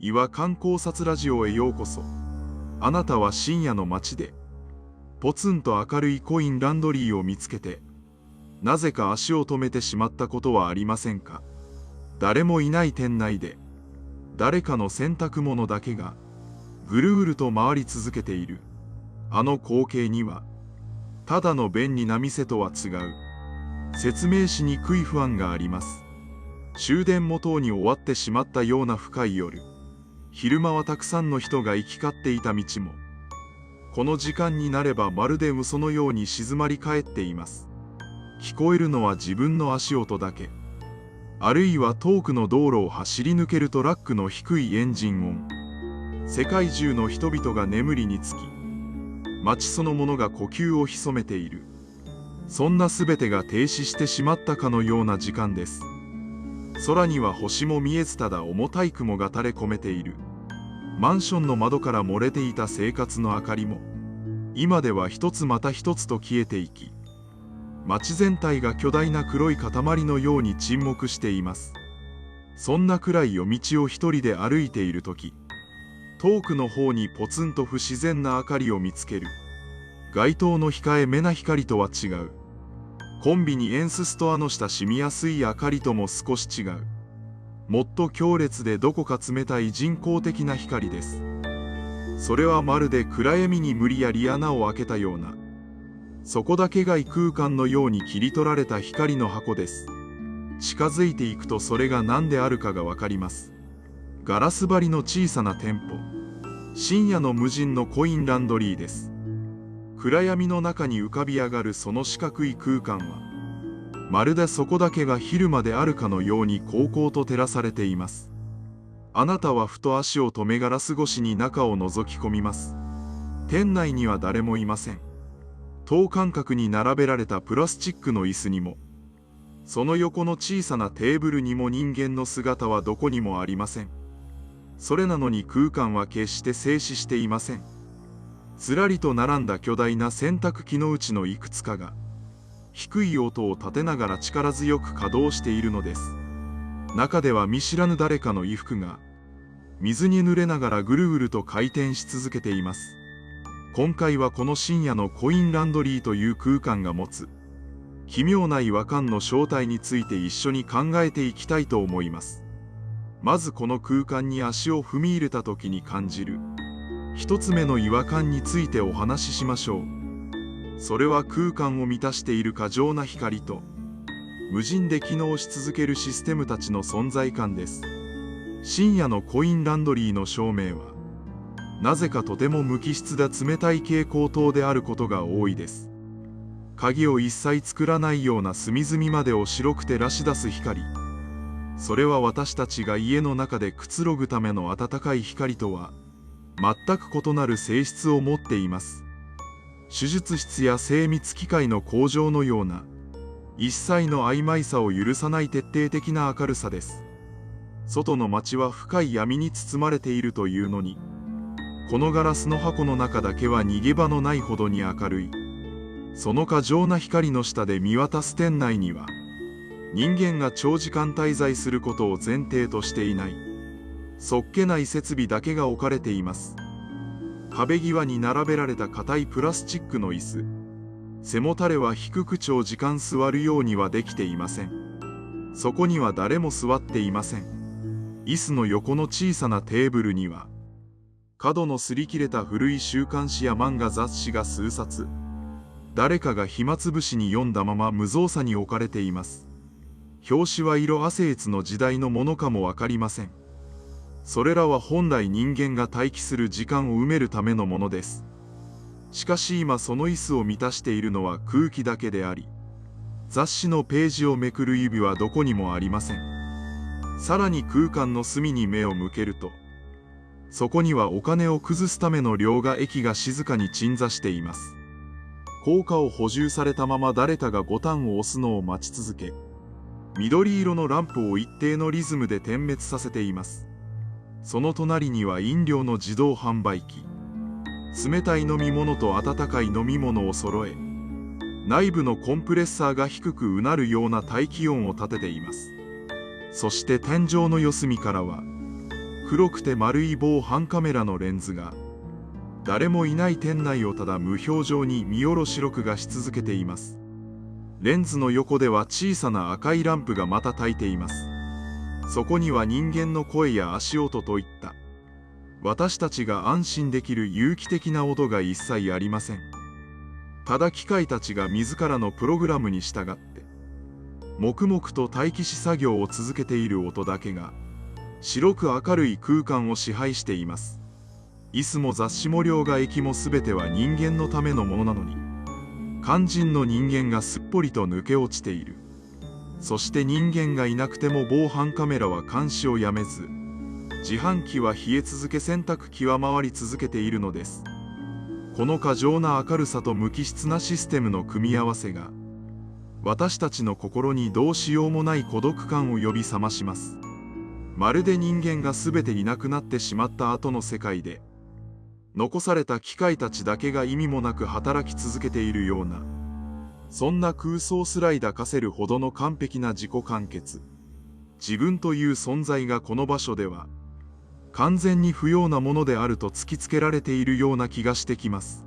岩観光察ラジオへようこそ。あなたは深夜の街でポツンと明るいコインランドリーを見つけて、なぜか足を止めてしまったことはありませんか？誰もいない店内で誰かの洗濯物だけがぐるぐると回り続けている。あの光景にはただの便利な店とは違う説明しにくい不安があります。終電もとうに終わってしまったような深い夜、昼間はたくさんの人が行き交っていた道も、この時間になればまるで嘘のように静まり返っています。聞こえるのは自分の足音だけ、あるいは遠くの道路を走り抜けるトラックの低いエンジン音。世界中の人々が眠りにつき、街そのものが呼吸を潜めている。そんな全てが停止してしまったかのような時間です。空には星も見えず、ただ重たい雲が垂れ込めている。マンションの窓から漏れていた生活の明かりも、今では一つまた一つと消えていき、街全体が巨大な黒い塊のように沈黙しています。そんな暗い夜道を一人で歩いているとき、遠くの方にポツンと不自然な明かりを見つける。街灯の控えめな光とは違う。コンビニエンスストアの親しみやすい明かりとも少し違う。もっと強烈でどこか冷たい人工的な光です。それはまるで暗闇に無理やり穴を開けたような、そこだけが異空間のように切り取られた光の箱です。近づいていくとそれが何であるかがわかります。ガラス張りの小さな店舗、深夜の無人のコインランドリーです。暗闇の中に浮かび上がるその四角い空間は、まるでそこだけが昼間であるかのように煌々と照らされています。あなたはふと足を止めガラス越しに中を覗き込みます。店内には誰もいません。等間隔に並べられたプラスチックの椅子にも、その横の小さなテーブルにも人間の姿はどこにもありません。それなのに空間は決して静止していません。ずらりと並んだ巨大な洗濯機のうちのいくつかが、低い音を立てながら力強く稼働しているのです。中では見知らぬ誰かの衣服が、水に濡れながらぐるぐると回転し続けています。今回はこの深夜のコインランドリーという空間が持つ、奇妙な違和感の正体について一緒に考えていきたいと思います。まずこの空間に足を踏み入れた時に感じる一つ目の違和感についてお話ししましょう。それは空間を満たしている過剰な光と無人で機能し続けるシステムたちの存在感です。深夜のコインランドリーの照明はなぜかとても無機質で冷たい蛍光灯であることが多いです。鍵を一切作らないような隅々までを白く照らし出す光、それは私たちが家の中でくつろぐための暖かい光とは全く異なる性質を持っています。手術室や精密機械の工場のような一切の曖昧さを許さない徹底的な明るさです。外の街は深い闇に包まれているというのに、このガラスの箱の中だけは逃げ場のないほどに明るい。その過剰な光の下で見渡す店内には、人間が長時間滞在することを前提としていないそっけない設備だけが置かれています。壁際に並べられた硬いプラスチックの椅子、背もたれは低く長時間座るようにはできていません。そこには誰も座っていません。椅子の横の小さなテーブルには、角の擦り切れた古い週刊誌や漫画雑誌が数冊、誰かが暇つぶしに読んだまま無造作に置かれています。表紙は色あせいつの時代のものかもわかりません。それらは本来人間が待機する時間を埋めるためのものです。しかし今その椅子を満たしているのは空気だけであり、雑誌のページをめくる指はどこにもありません。さらに空間の隅に目を向けると、そこにはお金を崩すための両替機が静かに鎮座しています。硬貨を補充されたまま誰かがボタンを押すのを待ち続け、緑色のランプを一定のリズムで点滅させています。その隣には飲料の自動販売機。冷たい飲み物と温かい飲み物を揃え、内部のコンプレッサーが低くうなるような大気音を立てています。そして天井の四隅からは、黒くて丸い防犯カメラのレンズが誰もいない店内をただ無表情に見下ろし録画し続けています。レンズの横では小さな赤いランプがまた焚いています。そこには人間の声や足音といった私たちが安心できる有機的な音が一切ありません。ただ機械たちが自らのプログラムに従って黙々と待機し作業を続けている音だけが白く明るい空間を支配しています。椅子も雑誌も両替機も全ては人間のためのものなのに、肝心の人間がすっぽりと抜け落ちている。そして人間がいなくても防犯カメラは監視をやめず、自販機は冷え続け、洗濯機は回り続けているのです。この過剰な明るさと無機質なシステムの組み合わせが私たちの心にどうしようもない孤独感を呼び覚まします。まるで人間が全ていなくなってしまった後の世界で残された機械たちだけが意味もなく働き続けているような、そんな空想すら抱かせるほどの完璧な自己完結。自分という存在がこの場所では完全に不要なものであると突きつけられているような気がしてきます。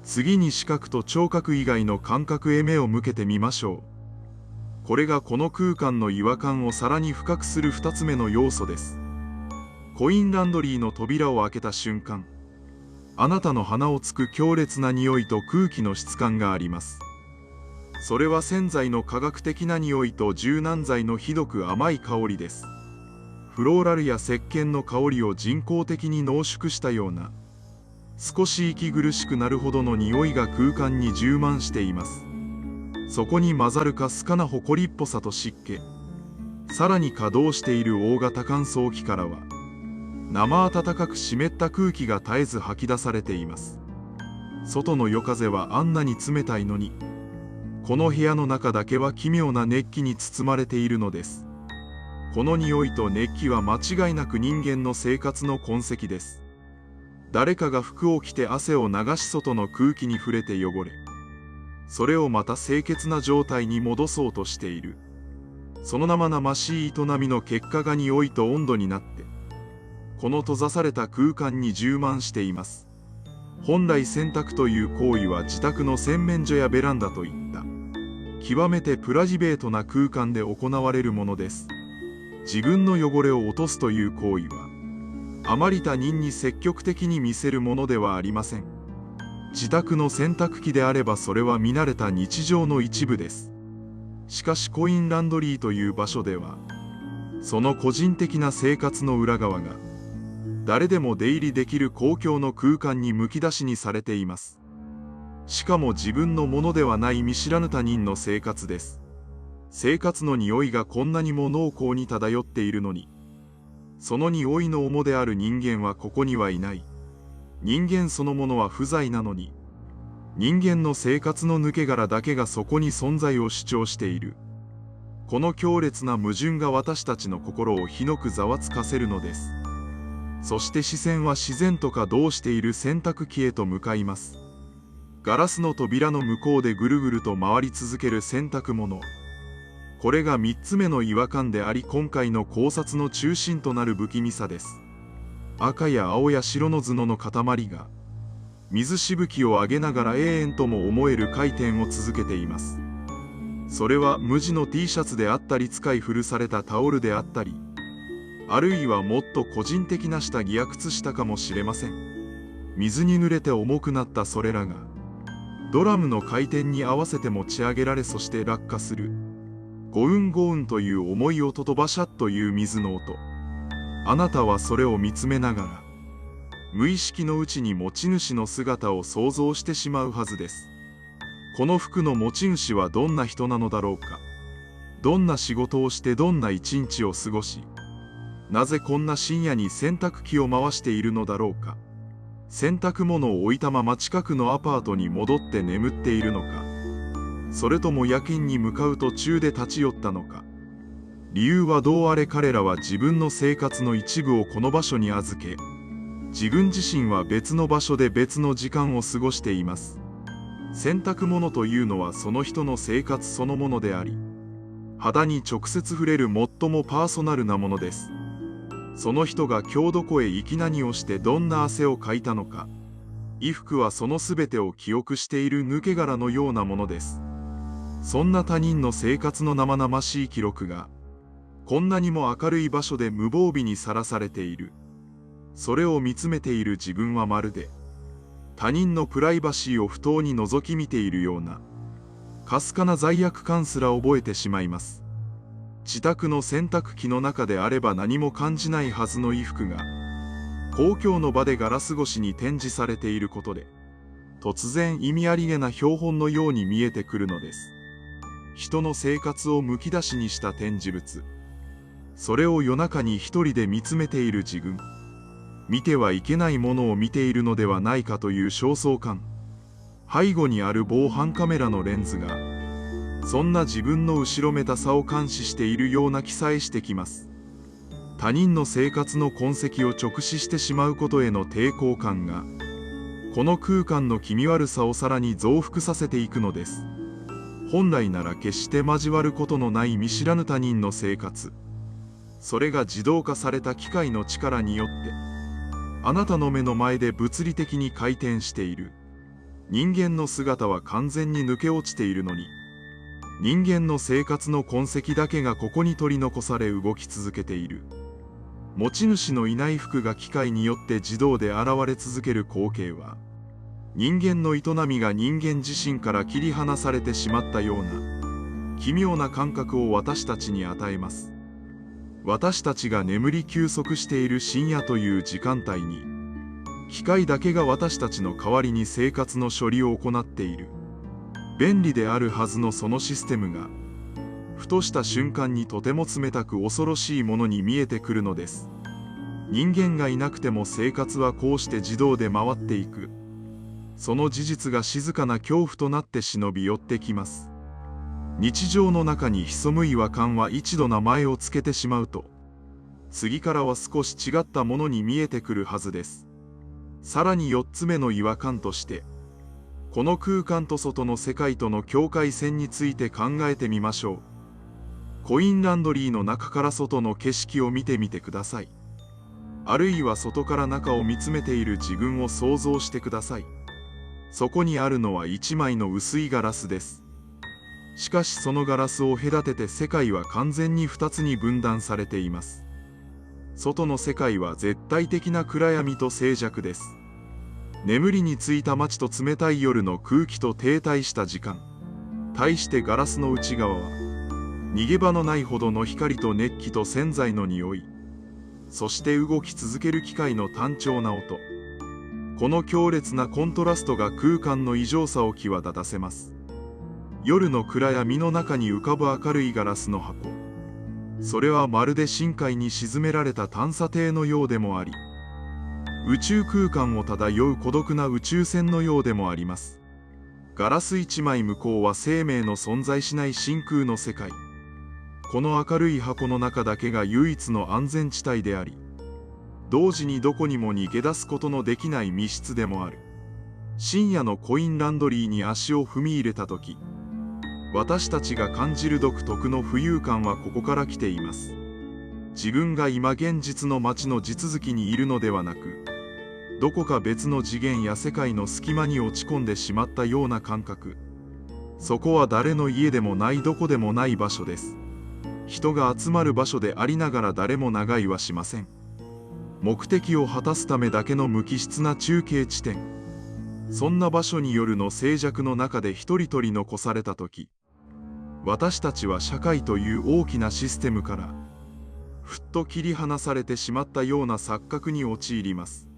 次に視覚と聴覚以外の感覚へ目を向けてみましょう。これがこの空間の違和感をさらに深くする2つ目の要素です。コインランドリーの扉を開けた瞬間、あなたの鼻をつく強烈な匂いと空気の質感があります。それは洗剤の科学的な匂いと柔軟剤のひどく甘い香りです。フローラルや石鹸の香りを人工的に濃縮したような、少し息苦しくなるほどの匂いが空間に充満しています。そこに混ざるかすかな埃っぽさと湿気、さらに稼働している大型乾燥機からは生暖かく湿った空気が絶えず吐き出されています。外の夜風はあんなに冷たいのに、この部屋の中だけは奇妙な熱気に包まれているのです。この匂いと熱気は間違いなく人間の生活の痕跡です。誰かが服を着て汗を流し外の空気に触れて汚れ、それをまた清潔な状態に戻そうとしている。その生々しい営みの結果が匂いと温度になって、この閉ざされた空間に充満しています。本来洗濯という行為は自宅の洗面所やベランダといった極めてプライベートな空間で行われるものです。自分の汚れを落とすという行為はあまり他人に積極的に見せるものではありません。自宅の洗濯機であればそれは見慣れた日常の一部です。しかしコインランドリーという場所ではその個人的な生活の裏側が誰でも出入りできる公共の空間にむき出しにされています。しかも自分のものではない見知らぬ他人の生活です。生活の匂いがこんなにも濃厚に漂っているのに、その匂いの主である人間はここにはいない。人間そのものは不在なのに、人間の生活の抜け殻だけがそこに存在を主張している。この強烈な矛盾が私たちの心をひどくざわつかせるのです。そして視線は自然と稼働している洗濯機へと向かいます。ガラスの扉の向こうでぐるぐると回り続ける洗濯物。これが3つ目の違和感であり、今回の考察の中心となる不気味さです。赤や青や白の布の塊が水しぶきを上げながら永遠とも思える回転を続けています。それは無地の T シャツであったり、使い古されたタオルであったり、あるいはもっと個人的な下着や靴下かもしれません。水に濡れて重くなったそれらがドラムの回転に合わせて持ち上げられ、そして落下する。ゴウンゴウンという重い音とバシャッという水の音。あなたはそれを見つめながら無意識のうちに持ち主の姿を想像してしまうはずです。この服の持ち主はどんな人なのだろうか。どんな仕事をしてどんな一日を過ごし、なぜこんな深夜に洗濯機を回しているのだろうか。洗濯物を置いたまま近くのアパートに戻って眠っているのか、それとも夜勤に向かう途中で立ち寄ったのか。理由はどうあれ彼らは自分の生活の一部をこの場所に預け、自分自身は別の場所で別の時間を過ごしています。洗濯物というのはその人の生活そのものであり、肌に直接触れる最もパーソナルなものです。その人が今日どこへ行き何をしてどんな汗をかいたのか、衣服はそのすべてを記憶している抜け殻のようなものです。そんな他人の生活の生々しい記録が、こんなにも明るい場所で無防備にさらされている。それを見つめている自分はまるで、他人のプライバシーを不当に覗き見ているような、かすかな罪悪感すら覚えてしまいます。自宅の洗濯機の中であれば何も感じないはずの衣服が、公共の場でガラス越しに展示されていることで、突然意味ありげな標本のように見えてくるのです。人の生活をむき出しにした展示物。それを夜中に一人で見つめている自分。見てはいけないものを見ているのではないかという焦燥感。背後にある防犯カメラのレンズが、そんな自分の後ろめたさを監視しているような気さえしてきます。他人の生活の痕跡を直視してしまうことへの抵抗感が、この空間の気味悪さをさらに増幅させていくのです。本来なら決して交わることのない見知らぬ他人の生活。それが自動化された機械の力によって、あなたの目の前で物理的に回転している。人間の姿は完全に抜け落ちているのに、人間の生活の痕跡だけがここに取り残され動き続けている。持ち主のいない服が機械によって自動で現れ続ける光景は、人間の営みが人間自身から切り離されてしまったような奇妙な感覚を私たちに与えます。私たちが眠り休息している深夜という時間帯に、機械だけが私たちの代わりに生活の処理を行っている。便利であるはずのそのシステムが、ふとした瞬間にとても冷たく恐ろしいものに見えてくるのです。人間がいなくても生活はこうして自動で回っていく。その事実が静かな恐怖となって忍び寄ってきます。日常の中に潜む違和感は一度名前をつけてしまうと、次からは少し違ったものに見えてくるはずです。さらに4つ目の違和感として、この空間と外の世界との境界線について考えてみましょう。コインランドリーの中から外の景色を見てみてください。あるいは外から中を見つめている自分を想像してください。そこにあるのは一枚の薄いガラスです。しかしそのガラスを隔てて世界は完全に2つに分断されています。外の世界は絶対的な暗闇と静寂です。眠りについた街と冷たい夜の空気と停滞した時間。対してガラスの内側は、逃げ場のないほどの光と熱気と洗剤の匂い、そして動き続ける機械の単調な音。この強烈なコントラストが空間の異常さを際立たせます。夜の暗闇の中に浮かぶ明るいガラスの箱。それはまるで深海に沈められた探査艇のようでもあり、宇宙空間を漂う孤独な宇宙船のようでもあります。ガラス一枚向こうは生命の存在しない真空の世界。この明るい箱の中だけが唯一の安全地帯であり、同時にどこにも逃げ出すことのできない密室でもある。深夜のコインランドリーに足を踏み入れた時、私たちが感じる独特の浮遊感はここから来ています。自分が今現実の街の地続きにいるのではなく、どこか別の次元や世界の隙間に落ち込んでしまったような感覚。そこは誰の家でもないどこでもない場所です。人が集まる場所でありながら誰も長居はしません。目的を果たすためだけの無機質な中継地点。そんな場所に夜の静寂の中で一人取り残された時、私たちは社会という大きなシステムからふっと切り離されてしまったような錯覚に陥ります。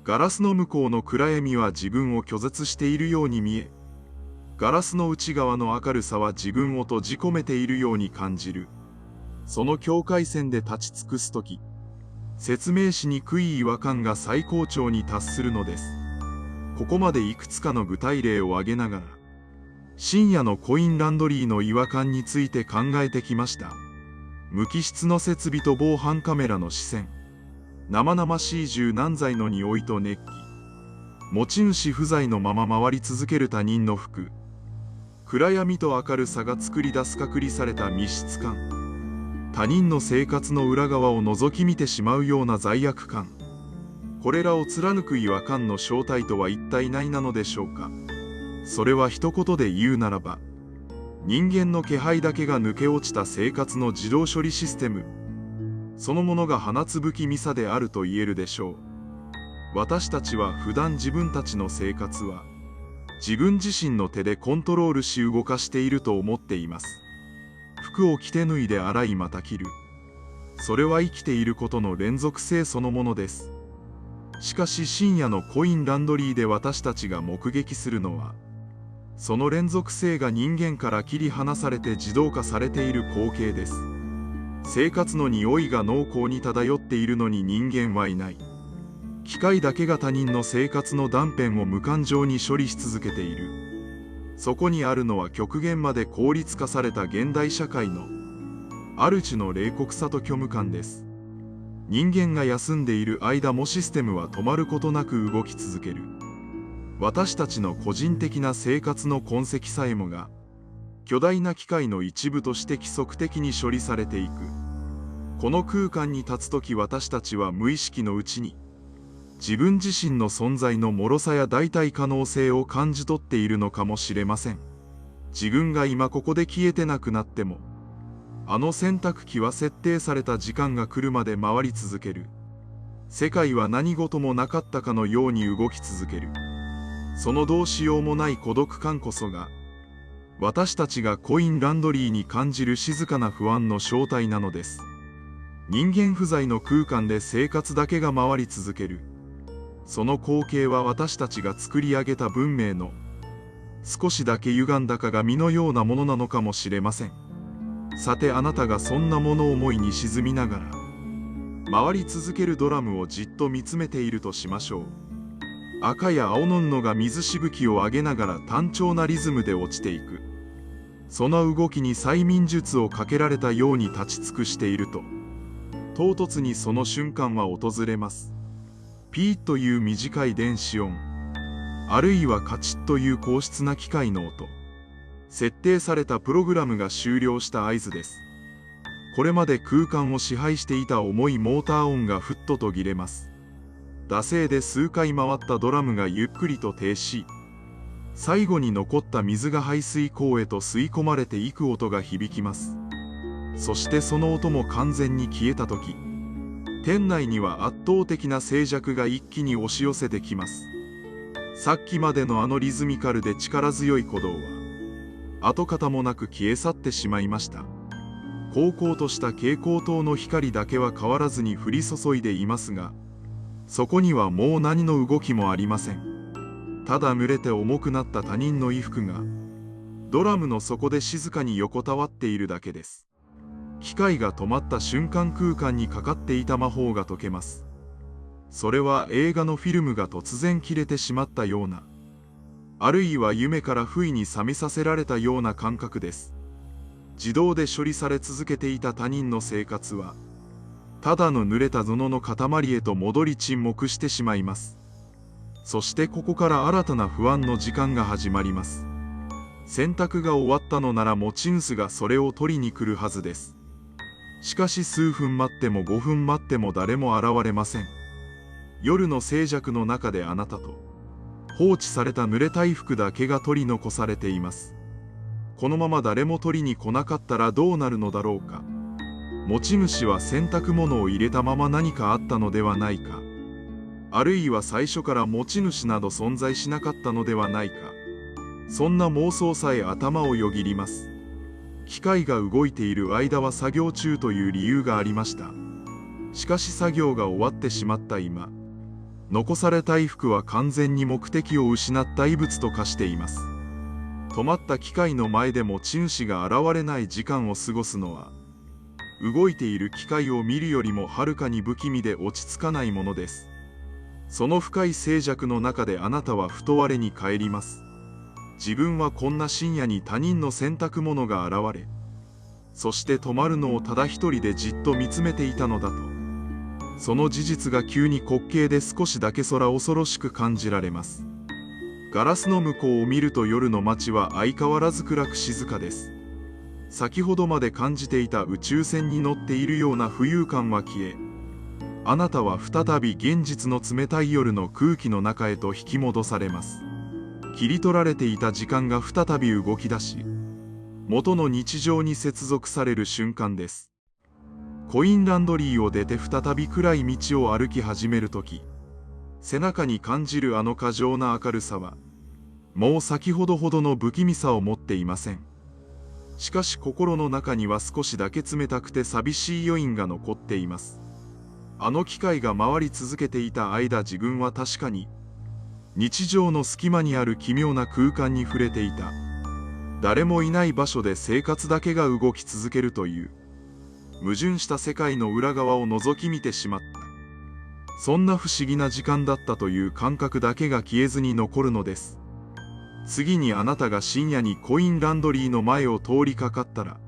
ガラスの向こうの暗闇は自分を拒絶しているように見え、ガラスの内側の明るさは自分を閉じ込めているように感じる。その境界線で立ち尽くす時、説明しにくい違和感が最高潮に達するのです。ここまでいくつかの具体例を挙げながら、深夜のコインランドリーの違和感について考えてきました。無機質の設備と防犯カメラの視線、生々しい柔軟剤の匂いと熱気、持ち主不在のまま回り続ける他人の服、暗闇と明るさが作り出す隔離された密室感。他人の生活の裏側を覗き見てしまうような罪悪感、これらを貫く違和感の正体とは一体何なのでしょうか。それは一言で言うならば、人間の気配だけが抜け落ちた生活の自動処理システムそのものが放つ不気味さであると言えるでしょう。私たちは普段自分たちの生活は自分自身の手でコントロールし動かしていると思っています。服を着て脱いで洗いまた着る。それは生きていることの連続性そのものです。しかし深夜のコインランドリーで私たちが目撃するのは、その連続性が人間から切り離されて自動化されている光景です。生活の匂いが濃厚に漂っているのに人間はいない。機械だけが他人の生活の断片を無感情に処理し続けている。そこにあるのは極限まで効率化された現代社会のある種の冷酷さと虚無感です。人間が休んでいる間もシステムは止まることなく動き続ける。私たちの個人的な生活の痕跡さえもが巨大な機械の一部として規則的に処理されていく。この空間に立つとき、私たちは無意識のうちに自分自身の存在の脆さや代替可能性を感じ取っているのかもしれません。自分が今ここで消えてなくなっても、あの洗濯機は設定された時間が来るまで回り続ける。世界は何事もなかったかのように動き続ける。そのどうしようもない孤独感こそが、私たちがコインランドリーに感じる静かな不安の正体なのです。人間不在の空間で生活だけが回り続ける。その光景は私たちが作り上げた文明の少しだけ歪んだ鏡のようなものなのかもしれません。さて、あなたがそんな物思いに沈みながら回り続けるドラムをじっと見つめているとしましょう。赤や青の布が水しぶきを上げながら単調なリズムで落ちていく。その動きに催眠術をかけられたように立ち尽くしていると、唐突にその瞬間は訪れます。ピーという短い電子音、あるいはカチッという硬質な機械の音、設定されたプログラムが終了した合図です。これまで空間を支配していた重いモーター音がふっと途切れます。惰性で数回回ったドラムがゆっくりと停止。最後に残った水が排水口へと吸い込まれていく音が響きます。そしてその音も完全に消えた時、店内には圧倒的な静寂が一気に押し寄せてきます。さっきまでのあのリズミカルで力強い鼓動は跡形もなく消え去ってしまいました。高々とした蛍光灯の光だけは変わらずに降り注いでいますが、そこにはもう何の動きもありません。ただ蒸れて重くなった他人の衣服がドラムの底で静かに横たわっているだけです。機械が止まった瞬間、空間にかかっていた魔法が解けます。それは映画のフィルムが突然切れてしまったような、あるいは夢から不意に覚めさせられたような感覚です。自動で処理され続けていた他人の生活はただの濡れた布の塊へと戻り沈黙してしまいます。そしてここから新たな不安の時間が始まります。洗濯が終わったのなら持ち主がそれを取りに来るはずです。しかし数分待っても5分待っても誰も現れません。夜の静寂の中であなたと放置された濡れた衣服だけが取り残されています。このまま誰も取りに来なかったらどうなるのだろうか。持ち主は洗濯物を入れたまま何かあったのではないか。あるいは最初から持ち主など存在しなかったのではないか。そんな妄想さえ頭をよぎります。機械が動いている間は作業中という理由がありました。しかし作業が終わってしまった今、残された衣服は完全に目的を失った異物と化しています。止まった機械の前で持ち主が現れない時間を過ごすのは、動いている機械を見るよりもはるかに不気味で落ち着かないものです。その深い静寂の中であなたはふと我に返ります。自分はこんな深夜に他人の洗濯物が現れ、そして止まるのをただ一人でじっと見つめていたのだと。その事実が急に滑稽で少しだけ空恐ろしく感じられます。ガラスの向こうを見ると夜の街は相変わらず暗く静かです。先ほどまで感じていた宇宙船に乗っているような浮遊感は消え、あなたは再び現実の冷たい夜の空気の中へと引き戻されます。切り取られていた時間が再び動き出し、元の日常に接続される瞬間です。コインランドリーを出て再び暗い道を歩き始めるとき、背中に感じるあの過剰な明るさは、もう先ほどほどの不気味さを持っていません。しかし心の中には少しだけ冷たくて寂しい余韻が残っています。あの機械が回り続けていた間、自分は確かに日常の隙間にある奇妙な空間に触れていた。誰もいない場所で生活だけが動き続けるという矛盾した世界の裏側を覗き見てしまった。そんな不思議な時間だったという感覚だけが消えずに残るのです。次にあなたが深夜にコインランドリーの前を通りかかったら、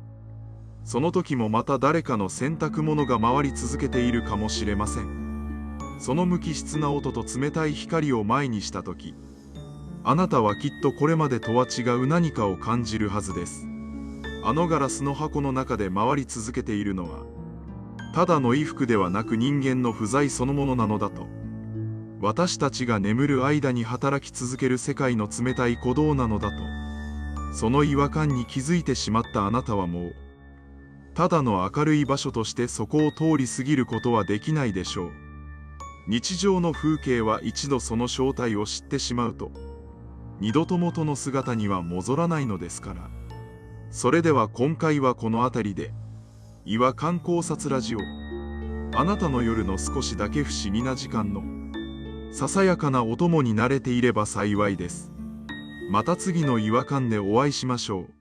その時もまた誰かの洗濯物が回り続けているかもしれません。その無機質な音と冷たい光を前にした時、あなたはきっとこれまでとは違う何かを感じるはずです。あのガラスの箱の中で回り続けているのは、ただの衣服ではなく人間の不在そのものなのだと。私たちが眠る間に働き続ける世界の冷たい鼓動なのだと。その違和感に気づいてしまったあなたはもう、ただの明るい場所としてそこを通り過ぎることはできないでしょう。日常の風景は一度その正体を知ってしまうと、二度と元の姿には戻らないのですから。それでは今回はこの辺りで、違和感考察ラジオ。あなたの夜の少しだけ不思議な時間のささやかなお供に慣れていれば幸いです。また次の違和感でお会いしましょう。